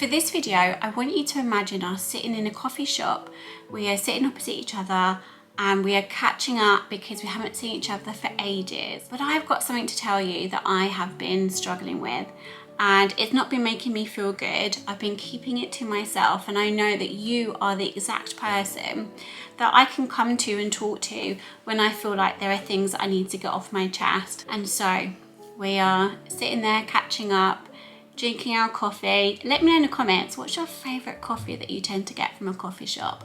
For this video, I want you to imagine us sitting in a coffee shop. We are sitting opposite each other and we are catching up because we haven't seen each other for ages. But I've got something to tell you that I have been struggling with, and it's not been making me feel good. I've been keeping it to myself, and I know that you are the exact person that I can come to and talk to when I feel like there are things that I need to get off my chest. And so we are sitting there catching up, drinking our coffee. Let me know in the comments, what's your favourite coffee that you tend to get from a coffee shop?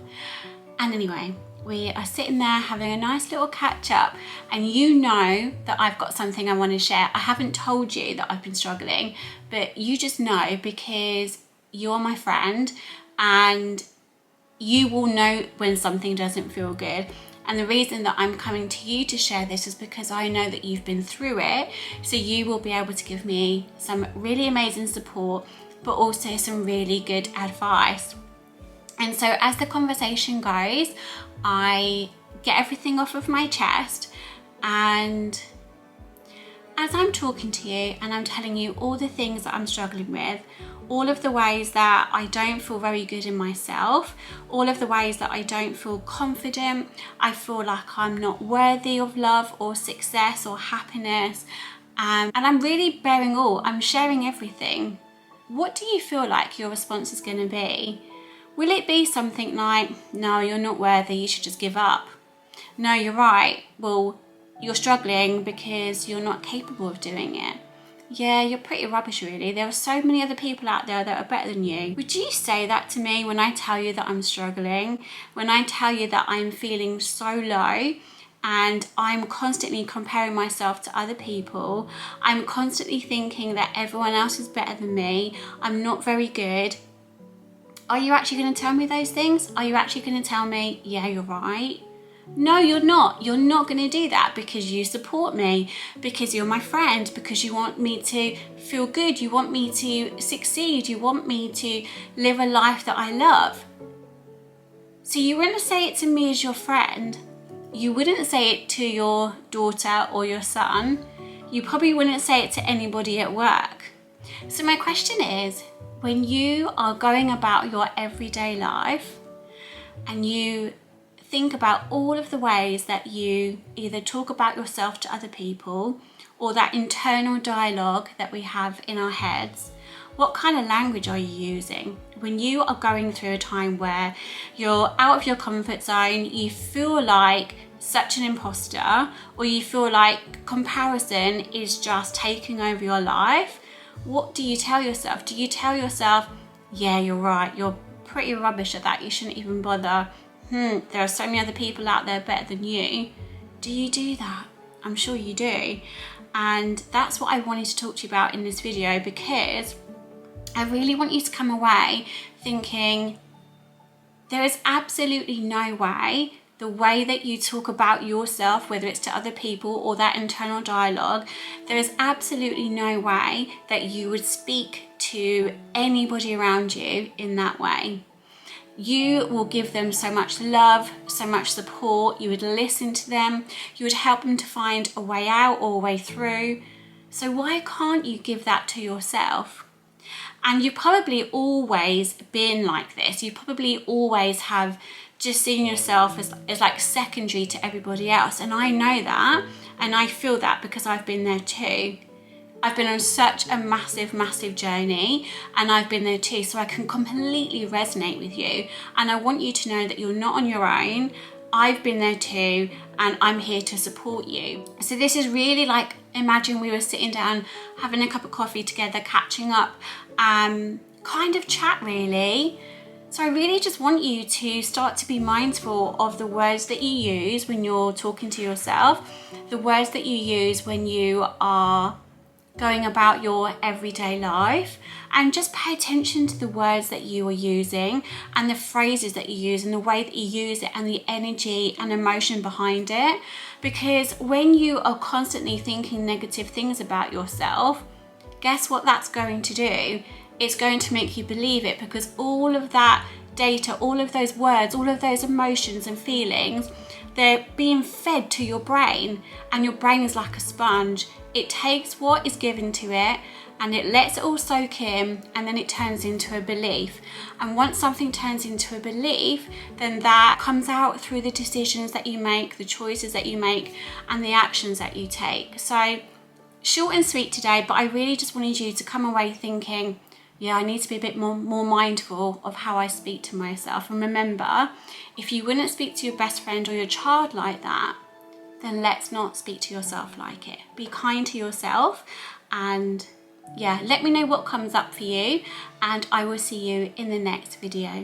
And anyway, we are sitting there having a nice little catch up, and you know that I've got something I want to share. I haven't told you that I've been struggling, but you just know because you're my friend and you will know when something doesn't feel good. And the reason that I'm coming to you to share this is because I know that you've been through it, so you will be able to give me some really amazing support, but also some really good advice. And so as the conversation goes, I get everything off of my chest, and as I'm talking to you and I'm telling you all the things that I'm struggling with, all of the ways that I don't feel very good in myself, all of the ways that I don't feel confident, I feel like I'm not worthy of love or success or happiness, and I'm really bearing all, I'm sharing everything. What do you feel like your response is going to be? Will it be something like, no, you're not worthy, you should just give up? No, you're right, well, you're struggling because you're not capable of doing it. Yeah, you're pretty rubbish really. There are so many other people out there that are better than you. Would you say that to me when I tell you that I'm struggling? When I tell you that I'm feeling so low and I'm constantly comparing myself to other people? I'm constantly thinking that everyone else is better than me. I'm not very good. Are you actually going to tell me those things? Are you actually going to tell me, yeah, you're right? No, you're not. You're not going to do that because you support me, because you're my friend, because you want me to feel good, you want me to succeed, you want me to live a life that I love. So you wouldn't say it to me as your friend. You wouldn't say it to your daughter or your son. You probably wouldn't say it to anybody at work. So my question is, when you are going about your everyday life and you think about all of the ways that you either talk about yourself to other people or that internal dialogue that we have in our heads, what kind of language are you using? When you are going through a time where you're out of your comfort zone, you feel like such an imposter, or you feel like comparison is just taking over your life, what do you tell yourself? Do you tell yourself, yeah, you're right, you're pretty rubbish at that, you shouldn't even bother? There are so many other people out there better than you. Do you do that? I'm sure you do. And that's what I wanted to talk to you about in this video, because I really want you to come away thinking there is absolutely no way the way that you talk about yourself, whether it's to other people or that internal dialogue, there is absolutely no way that you would speak to anybody around you in that way. You will give them so much love, so much support, you would listen to them, you would help them to find a way out or a way through. So why can't you give that to yourself? And you've probably always been like this. You probably always have just seen yourself as like secondary to everybody else. And I know that, and I feel that because I've been there too. I've been on such a massive journey, and I've been there too, so I can completely resonate with you. And I want you to know that you're not on your own. I've been there too, and I'm here to support you. So this is really like, imagine we were sitting down, having a cup of coffee together, catching up, kind of chat really. So I really just want you to start to be mindful of the words that you use when you're talking to yourself, the words that you use when you are going about your everyday life, and just pay attention to the words that you are using and the phrases that you use and the way that you use it and the energy and emotion behind it. Because when you are constantly thinking negative things about yourself, guess what that's going to do? It's going to make you believe it, because all of that data, all of those words, all of those emotions and feelings, they're being fed to your brain, and your brain is like a sponge. It takes what is given to it and it lets it all soak in, and then it turns into a belief. And once something turns into a belief, then that comes out through the decisions that you make, the choices that you make, and the actions that you take. So short and sweet today, but I really just wanted you to come away thinking, yeah, I need to be a bit more mindful of how I speak to myself. And remember, if you wouldn't speak to your best friend or your child like that, then let's not speak to yourself like it. Be kind to yourself, and yeah, let me know what comes up for you, and I will see you in the next video.